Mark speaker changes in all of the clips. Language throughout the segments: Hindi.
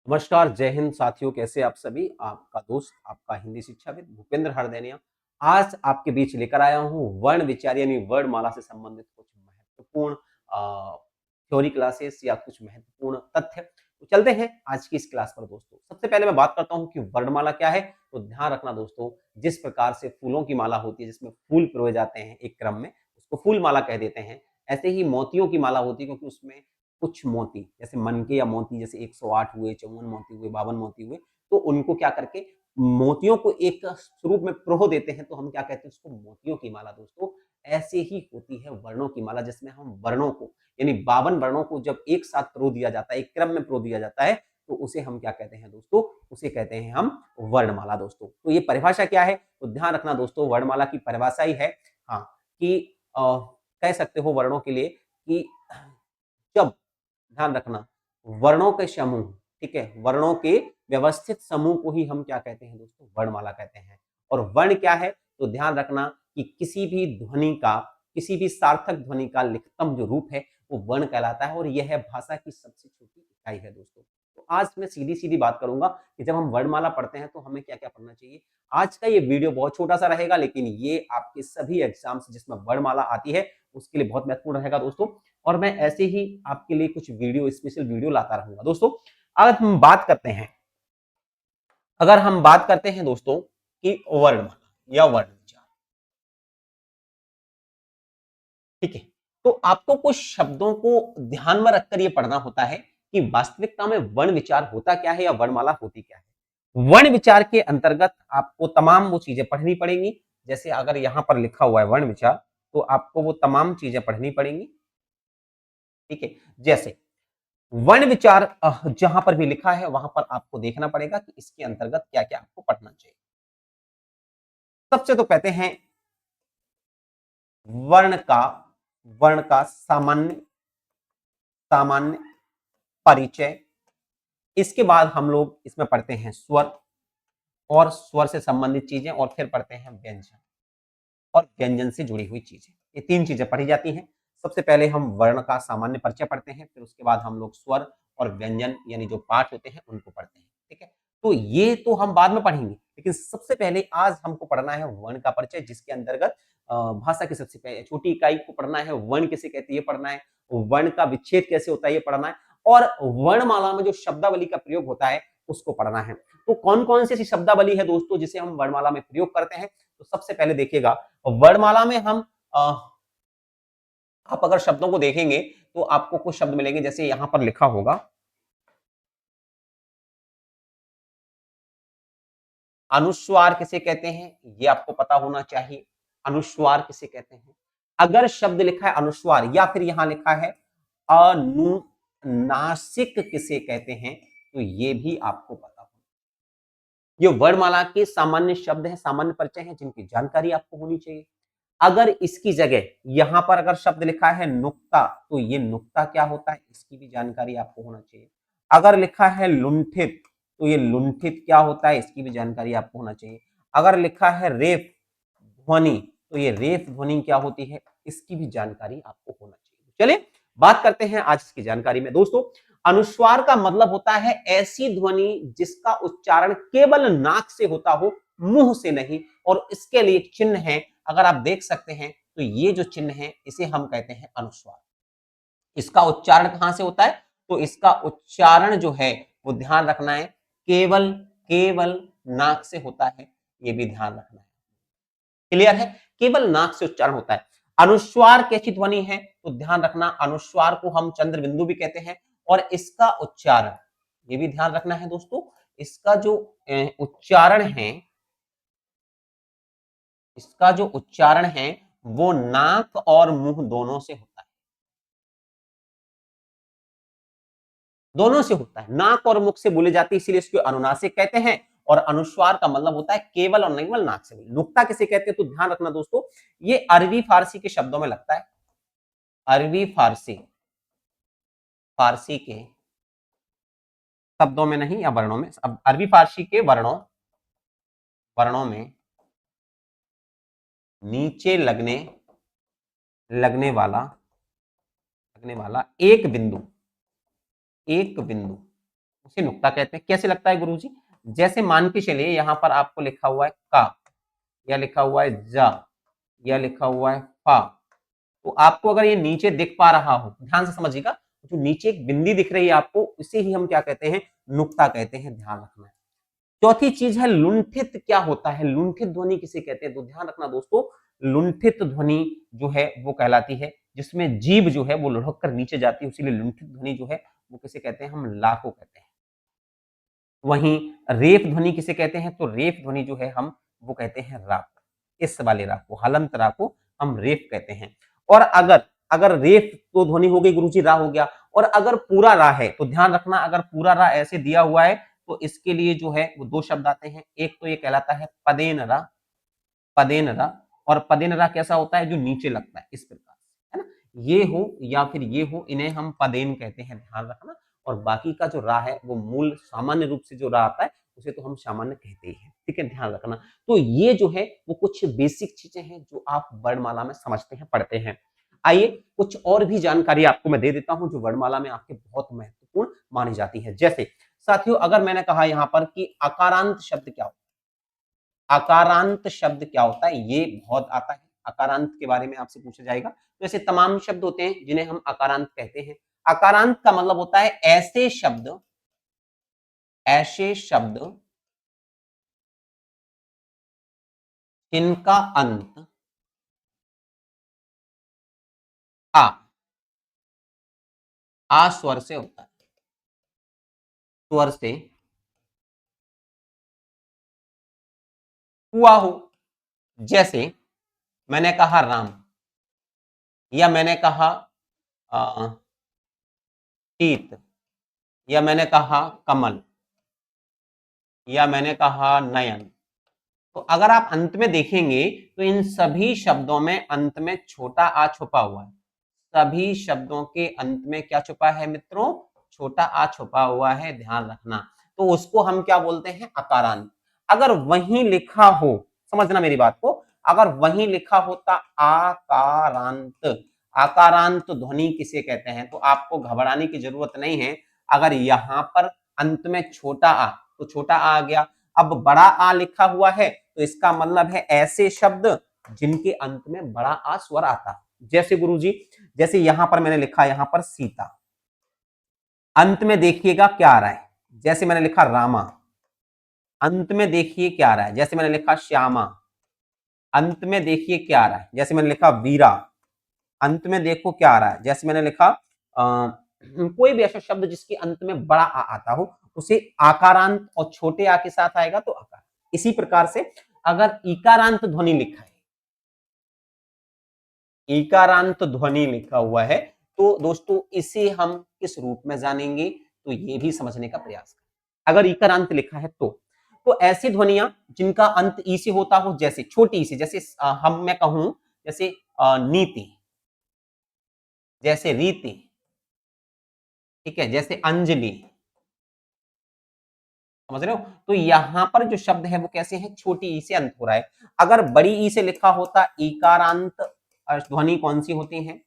Speaker 1: नमस्कार, जय हिंद साथियों। कैसे आप सभी? आपका दोस्त, आपका हिंदी शिक्षाविद भूपेंद्र हरदैनिया आज आपके बीच लेकर आया हूँ वर्ण विचार यानी वर्णमाला से संबंधित कुछ महत्वपूर्ण थ्योरी क्लासेस या कुछ महत्वपूर्ण तथ्य। तो चलते हैं आज की इस क्लास पर दोस्तों। सबसे पहले मैं बात करता हूँ कि वर्णमाला क्या है। तो ध्यान रखना दोस्तों, जिस प्रकार से फूलों की माला होती है जिसमें फूल पिरोए जाते हैं एक क्रम में, उसको फूल माला कह देते हैं। ऐसे ही मोतियों की माला होती है, क्योंकि उसमें कुछ मोती जैसे मनके या मोती जैसे 108 हुए, 54 मोती हुए, 52 मोती हुए, तो उनको क्या करके मोतियों को एक स्वरूप में प्रोह देते हैं, तो हम क्या कहते हैं उसको मोतियों की माला दोस्तों। ऐसे ही होती है वर्णों की माला, जिसमें हम वर्णों को यानी 52 वर्णों को जब एक साथ प्रो दिया जाता है, एक क्रम में प्रो दिया जाता है, तो उसे हम क्या कहते हैं दोस्तों? उसे कहते हैं हम वर्णमाला दोस्तों। तो ये परिभाषा क्या है? तो ध्यान रखना दोस्तों, वर्णमाला की परिभाषा ही है हाँ कि कह सकते हो वर्णों के लिए कि जब ध्यान रखना वर्णों के समूह, ठीक है, वर्णों के व्यवस्थित समूह को ही हम क्या कहते हैं दोस्तों? वर्णमाला कहते हैं। और वर्ण क्या है? तो ध्यान रखना कि किसी भी ध्वनि का, किसी भी सार्थक ध्वनि का लिखतम जो रूप है वो वर्ण कहलाता है, और यह है भाषा की सबसे छोटी इकाई है दोस्तों। तो आज मैं सीधी सीधी बात करूंगा कि जब हम वर्णमाला पढ़ते हैं तो हमें क्या क्या पढ़ना चाहिए। आज का ये वीडियो बहुत छोटा सा रहेगा, लेकिन ये आपके सभी एग्जाम्स जिसमें वर्णमाला आती है उसके लिए बहुत महत्वपूर्ण रहेगा दोस्तों। और मैं ऐसे ही आपके लिए कुछ वीडियो, स्पेशल वीडियो लाता रहूंगा दोस्तों। अगर हम बात करते हैं दोस्तों कि वर्णमाला या वर्ण विचार, ठीक है, तो आपको कुछ शब्दों को ध्यान में रखकर यह पढ़ना होता है कि वास्तविकता में वर्ण विचार होता क्या है या वर्णमाला होती क्या है। वर्ण विचार के अंतर्गत आपको तमाम वो चीजें पढ़नी पड़ेंगी। जैसे अगर यहां पर लिखा हुआ है वर्ण विचार, तो आपको वो तमाम चीजें पढ़नी पड़ेंगी, ठीक है। जैसे वर्ण विचार जहां पर भी लिखा है वहां पर आपको देखना पड़ेगा कि इसके अंतर्गत क्या क्या आपको पढ़ना चाहिए। सबसे तो कहते हैं वर्ण का वर्ण का सामान्य सामान्य परिचय। इसके बाद हम लोग इसमें पढ़ते हैं स्वर, और स्वर से संबंधित चीजें, और फिर पढ़ते हैं व्यंजन और व्यंजन से जुड़ी हुई चीजें। ये तीन चीजें पढ़ी जाती हैं। सबसे पहले हम वर्ण का सामान्य परिचय पढ़ते हैं, फिर उसके बाद हम लोग स्वर और व्यंजन यानी जो पाठ होते हैं उनको पढ़ते हैं, ठीक है। तो ये तो हम बाद में पढ़ेंगे, लेकिन सबसे पहले आज हमको पढ़ना है वर्ण का परिचय, जिसके अंतर्गत भाषा की सबसे पहले छोटी इकाई को पढ़ना है, वर्ण किसे कहते हैं ये पढ़ना है, वर्ण का विच्छेद कैसे होता है ये पढ़ना है, और वर्णमाला में जो शब्दावली का प्रयोग होता है उसको पढ़ना है। तो कौन कौन सी ऐसी शब्दावली है दोस्तों जिसे हम वर्णमाला में प्रयोग करते हैं? तो सबसे पहले देखिएगा, वर्णमाला में हम आप अगर शब्दों को देखेंगे तो आपको कुछ शब्द मिलेंगे, जैसे यहां पर लिखा होगा अनुस्वार किसे कहते हैं, ये आपको पता होना चाहिए। अनुस्वार किसे कहते हैं? अगर शब्द लिखा है अनुस्वार, या फिर यहां लिखा है अनुनासिक किसे कहते हैं, तो ये भी आपको पता होना। ये वर्णमाला के सामान्य शब्द हैं, सामान्य परिचय हैं, जिनकी जानकारी आपको होनी चाहिए। अगर इसकी जगह यहां पर अगर शब्द लिखा है नुक्ता, तो ये नुक्ता क्या होता है इसकी भी जानकारी आपको होना चाहिए। अगर लिखा है लुंठित, तो ये लुंठित क्या होता है इसकी भी जानकारी आपको होना चाहिए। अगर लिखा है रेफ ध्वनि, तो ये रेफ ध्वनि क्या होती है इसकी भी जानकारी आपको होना चाहिए। चलिए बात करते हैं आज इसकी जानकारी में दोस्तों। अनुस्वार का मतलब होता है ऐसी ध्वनि जिसका उच्चारण केवल नाक से होता हो, मुंह से नहीं, और इसके लिए एक चिन्ह है, अगर आप देख सकते हैं तो ये जो चिन्ह है इसे हम कहते हैं अनुस्वार। इसका उच्चारण कहां से होता है? तो इसका उच्चारण जो है वो ध्यान रखना है केवल केवल नाक से होता है, ये भी ध्यान रखना है। क्लियर है? केवल नाक से उच्चारण होता है। अनुस्वार कैसी ध्वनि है? तो ध्यान रखना अनुस्वार को हम चंद्र बिंदु भी कहते हैं, और इसका उच्चारण ये भी ध्यान रखना है दोस्तों। इसका जो उच्चारण है, इसका जो उच्चारण है वो नाक और मुंह दोनों से होता है, दोनों से होता है। नाक और मुख से बोली जाती है, इसीलिए इसको अनुनासिक कहते हैं। और अनुस्वार का मतलब होता है केवल और केवल नाक से बोली। नुक्ता किसे कहते हैं? तो ध्यान रखना दोस्तों, ये अरबी फारसी के शब्दों में लगता है। अरबी फारसी फारसी के शब्दों में नहीं या वर्णों में, अब अरबी फारसी के वर्णों वर्णों में नीचे लगने वाला लगने वाला एक बिंदु उसे नुक्ता कहते हैं। कैसे लगता है गुरुजी? जैसे मान के चलिए यहाँ पर आपको लिखा हुआ है का, या लिखा हुआ है जा, या लिखा हुआ है फा, तो आपको अगर ये नीचे दिख पा रहा हो, ध्यान से समझिएगा, जो नीचे एक बिंदी दिख रही है आपको, इसे ही हम क्या कहते हैं? नुक्ता कहते हैं, ध्यान रखना है। चौथी चीज है लुंठित। क्या होता है लुंठित ध्वनि किसे कहते हैं? तो ध्यान रखना दोस्तों, लुंठित ध्वनि जो है वो कहलाती है जिसमें जीभ जो है वो लुढ़क कर नीचे जाती है, इसीलिए लुंठित ध्वनि जो है वो किसे कहते हैं? हम ला को कहते हैं। वहीं रेफ ध्वनि किसे कहते हैं? तो रेफ ध्वनि जो है हम वो कहते हैं रा, इस वाले रा को, हलंत रा को हम रेफ कहते हैं। और अगर अगर रेफ तो ध्वनि हो गई गुरुजी, रा हो गया, और अगर पूरा रा है तो ध्यान रखना, अगर पूरा रा ऐसे दिया हुआ है तो इसके लिए जो है वो दो शब्द आते हैं। एक तो ये कहलाता है पदेन रा, पदेन रा, और पदेन रा कैसा होता है? जो नीचे लगता है, इस प्रकार है ना, ये हो या फिर ये हो, इन्हें हम पदेन कहते हैं, ध्यान रखना। और बाकी का जो रा है वो मूल सामान्य रूप से जो रा आता है उसे तो हम सामान्य कहते ही हैं, ठीक है, ध्यान रखना। तो ये जो है वो कुछ बेसिक चीजें हैं जो आप वर्णमाला में समझते हैं, पढ़ते हैं। आइए कुछ और भी जानकारी आपको मैं दे देता हूं जो वर्णमाला में आपके बहुत महत्वपूर्ण मानी जाती है। जैसे साथियों, अगर मैंने कहा यहां पर कि अकारांत शब्द क्या होता है, अकारांत शब्द क्या होता है, ये बहुत आता है, अकारांत के बारे में आपसे पूछा जाएगा। तो ऐसे तमाम शब्द होते हैं जिन्हें हम अकारांत कहते हैं। अकारांत का मतलब होता है ऐसे शब्द, ऐसे शब्द जिनका अंत आ, आ स्वर से होता है, स्वर से हुआ हो। जैसे मैंने कहा राम, या मैंने कहा शीत, या मैंने कहा कमल, या मैंने कहा नयन। तो अगर आप अंत में देखेंगे तो इन सभी शब्दों में अंत में छोटा आ छुपा हुआ है। सभी शब्दों के अंत में क्या छुपा है मित्रों? छोटा आ छुपा हुआ है, ध्यान रखना। तो उसको हम क्या बोलते हैं? अकारांत। अगर वहीं लिखा हो, समझना मेरी बात को, अगर वहीं लिखा होता आकारांत, आकारांत ध्वनि किसे कहते हैं? तो आपको घबराने की जरूरत नहीं है। अगर यहां पर अंत में छोटा आ, तो छोटा आ गया। अब बड़ा आ लिखा हुआ है तो इसका मतलब है ऐसे शब्द जिनके अंत में बड़ा आ स्वर आता। जैसे गुरुजी, जैसे यहां पर मैंने लिखा, यहां पर सीता, अंत में देखिएगा क्या आ रहा है। जैसे मैंने लिखा रामा, अंत में देखिए क्या आ रहा है। जैसे मैंने लिखा श्यामा, अंत में देखिए क्या आ रहा है। जैसे मैंने लिखा वीरा, अंत में देखो क्या आ रहा है। जैसे मैंने लिखा कोई भी ऐसा शब्द जिसके अंत में बड़ा आ आता हो उसे आकारांत, और छोटे आ के साथ आएगा तो आकार। इसी प्रकार से अगर इकारांत ध्वनि लिखा है, इकारांत ध्वनि लिखा हुआ है, तो दोस्तों इसे हम किस रूप में जानेंगे? तो ये भी समझने का प्रयास करें। अगर इकारांत लिखा है तो ऐसी ध्वनियां जिनका अंत ई से होता हो, जैसे छोटी ई से, जैसे हम मैं कहूं जैसे नीति, जैसे रीति, ठीक है, जैसे अंजलि, समझ रहे हो? तो यहां पर जो शब्द है वो कैसे है? छोटी ई से अंत हो रहा है। अगर बड़ी ई से लिखा होता इकारांत ध्वनि कौन सी होती है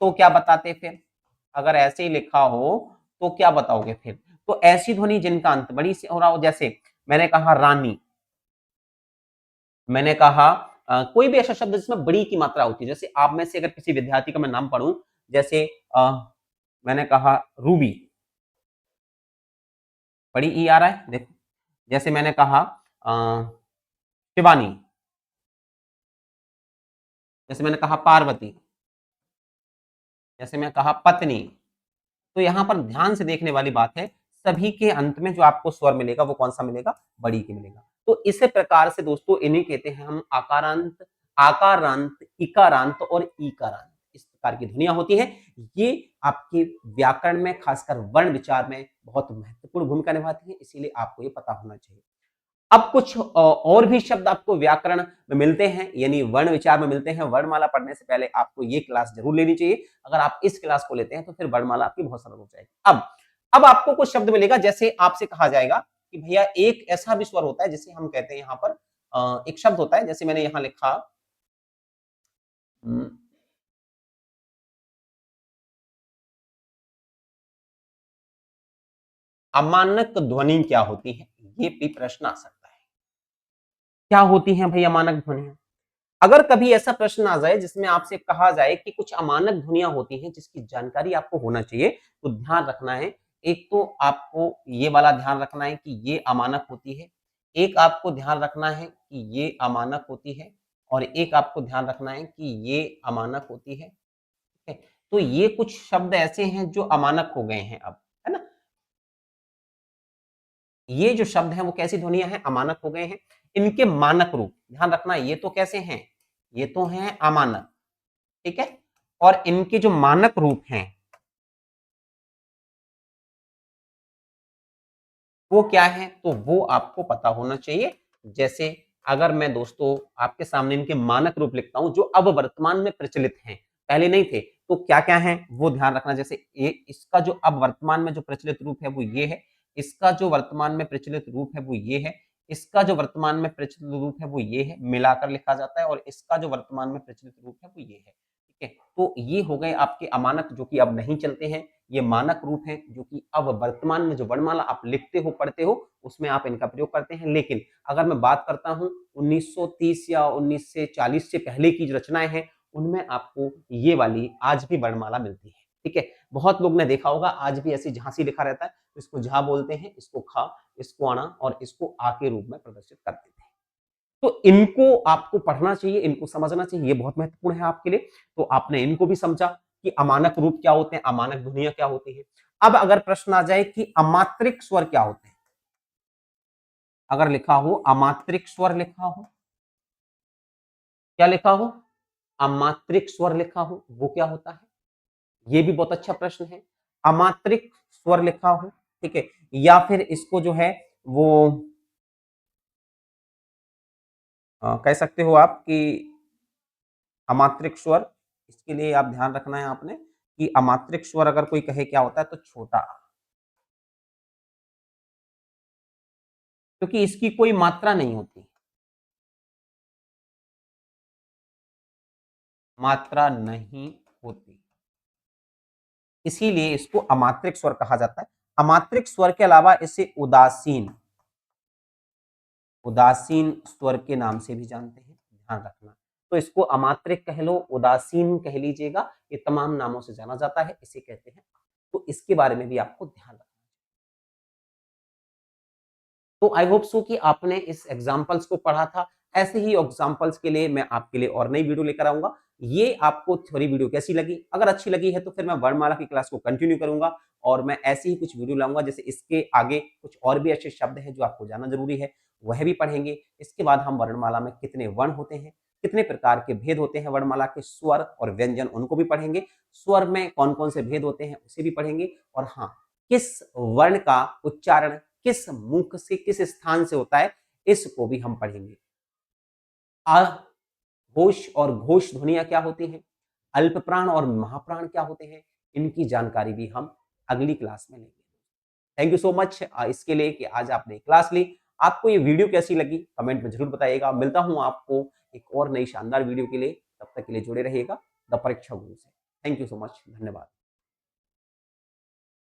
Speaker 1: तो क्या बताते फिर? अगर ऐसे ही लिखा हो तो क्या बताओगे फिर? तो ऐसी ध्वनि जिनका अंत बड़ी से हो रहा हो, जैसे मैंने कहा रानी, मैंने कहा कोई भी ऐसा शब्द जिसमें बड़ी की मात्रा होती है। जैसे आप में से अगर किसी विद्यार्थी का मैं नाम पढ़ूं, जैसे मैंने कहा रूबी, बड़ी ई आ रहा है देखो। जैसे मैंने कहा शिवानी, जैसे मैंने कहा पार्वती, जैसे मैं कहा पत्नी। तो यहां पर ध्यान से देखने वाली बात है, सभी के अंत में जो आपको स्वर मिलेगा वो कौन सा मिलेगा? बड़ी के मिलेगा। तो इसी प्रकार से दोस्तों इन्हें कहते हैं हम आकारांत, आकारांत, इकारांत और ईकारांत। इस प्रकार की ध्वनियां होती हैं। ये आपके व्याकरण में, खासकर वर्ण विचार में बहुत महत्वपूर्ण भूमिका निभाती है, इसीलिए आपको ये पता होना चाहिए। अब कुछ और भी शब्द आपको व्याकरण में मिलते हैं, यानी वर्ण विचार में मिलते हैं। वर्णमाला पढ़ने से पहले आपको ये क्लास जरूर लेनी चाहिए। अगर आप इस क्लास को लेते हैं तो फिर वर्णमाला आपकी बहुत सरल हो जाएगी। अब आपको कुछ शब्द मिलेगा, जैसे आपसे कहा जाएगा कि भैया एक ऐसा भी स्वर होता है जिसे हम कहते हैं यहाँ पर एक शब्द होता है, जैसे मैंने यहाँ लिखा हम्म, अमानक ध्वनि क्या होती है, ये भी प्रश्न आ सकता है। क्या होती हैं भाई अमानक ध्वनियां? अगर कभी ऐसा प्रश्न आ जाए जिसमें आपसे कहा जाए कि कुछ अमानक ध्वनियां होती हैं जिसकी जानकारी आपको होना चाहिए, तो ध्यान रखना है। एक तो आपको ये वाला ध्यान रखना है कि ये अमानक होती है, एक आपको ध्यान रखना है कि ये अमानक होती है, और एक आपको ध्यान रखना है कि ये अमानक होती है। ठीक है? तो ये कुछ शब्द ऐसे हैं जो अमानक हो गए हैं अब, है ना? ये जो शब्द हैं वो कैसी ध्वनियां हैं? अमानक हो गए हैं। इनके मानक रूप ध्यान रखना, ये तो कैसे हैं? ये तो हैं अमानक, ठीक है? और इनके जो मानक रूप हैं वो क्या है? तो वो आपको पता होना चाहिए। जैसे अगर मैं दोस्तों आपके सामने इनके मानक रूप लिखता हूं जो अब वर्तमान में प्रचलित हैं, पहले नहीं थे, तो क्या-क्या हैं वो ध्यान रखना। जैसे ये इसका जो अब वर्तमान में जो प्रचलित रूप है वो ये है, इसका जो वर्तमान में प्रचलित रूप है वो ये है, इसका जो वर्तमान में प्रचलित रूप है वो ये है, मिलाकर लिखा जाता है, और इसका जो वर्तमान में प्रचलित रूप है वो ये है। ठीक है? तो ये हो गए आपके अमानक जो कि अब नहीं चलते हैं। ये मानक रूप हैं जो कि अब वर्तमान में जो वर्णमाला आप लिखते हो, पढ़ते हो, उसमें आप इनका प्रयोग करते हैं। लेकिन अगर मैं बात करता हूँ 1930 या 1940 से पहले की जो रचनाएँ हैं, उनमें आपको ये वाली आज भी वर्णमाला मिलती है। ठीक है? बहुत लोग ने देखा होगा आज भी ऐसी झांसी लिखा रहता है, तो इसको झा बोलते हैं, इसको खा, इसको अणा और इसको आ के रूप में प्रदर्शित करते थे। तो इनको आपको पढ़ना चाहिए, इनको समझना चाहिए, ये बहुत महत्वपूर्ण है आपके लिए। तो आपने इनको भी समझा कि अमानक रूप क्या होते हैं, अमानक ध्वनियाँ क्या होती हैं। अब अगर प्रश्न आ जाए कि अमात्रिक स्वर क्या होते हैं? अगर लिखा हो अमात्रिक स्वर लिखा हो, क्या लिखा हो? अमात्रिक स्वर लिखा हो, वो क्या होता है? ये भी बहुत अच्छा प्रश्न है। अमात्रिक स्वर लिखा हो, ठीक है? या फिर इसको जो है वो कह सकते हो आप कि अमात्रिक स्वर, इसके लिए आप ध्यान रखना है आपने कि अमात्रिक स्वर अगर कोई कहे क्या होता है तो छोटा आ, क्योंकि इसकी कोई मात्रा नहीं होती, मात्रा नहीं होती, इसीलिए इसको अमात्रिक स्वर कहा जाता है। अमात्रिक स्वर के अलावा इसे उदासीन, उदासीन स्वर के नाम से भी जानते हैं, ध्यान रखना। तो इसको अमात्रिक कह लो, उदासीन कह लीजिएगा, ये तमाम नामों से जाना जाता है, इसे कहते हैं। तो इसके बारे में भी आपको ध्यान रखना। तो आई होप सो कि आपने इस एग्जाम्पल्स को पढ़ा था। ऐसे ही एग्जाम्पल्स के लिए मैं आपके लिए और नई वीडियो लेकर आऊंगा। ये आपको थ्योरी वीडियो कैसी लगी? अगर अच्छी लगी है तो फिर मैं वर्णमाला की क्लास को कंटिन्यू करूंगा, और मैं ऐसी ही कुछ वीडियो लाऊंगा जैसे इसके आगे कुछ और भी अच्छे शब्द हैं जो आपको जानना जरूरी है, वह भी पढ़ेंगे। इसके बाद हम वर्णमाला में कितने वर्ण होते हैं, कितने प्रकार के भेद होते हैं वर्णमाला के, स्वर और व्यंजन उनको भी पढ़ेंगे। स्वर में कौन कौन से भेद होते हैं उसे भी पढ़ेंगे। और हाँ, किस वर्ण का उच्चारण किस मुख से किस स्थान से होता है इसको भी हम पढ़ेंगे। आ घोष और घोष ध्वनियां क्या होती हैं, अल्प प्राण और महाप्राण क्या होते हैं, इनकी जानकारी भी हम अगली क्लास में लेंगे। थैंक यू सो मच इसके लिए कि आज आपने क्लास ली। आपको ये वीडियो कैसी लगी कमेंट में जरूर बताइएगा। मिलता हूं आपको एक और नई शानदार वीडियो के लिए, तब तक के लिए जुड़े रहिएगा द परीक्षा गुरु से। थैंक यू सो मच, धन्यवाद।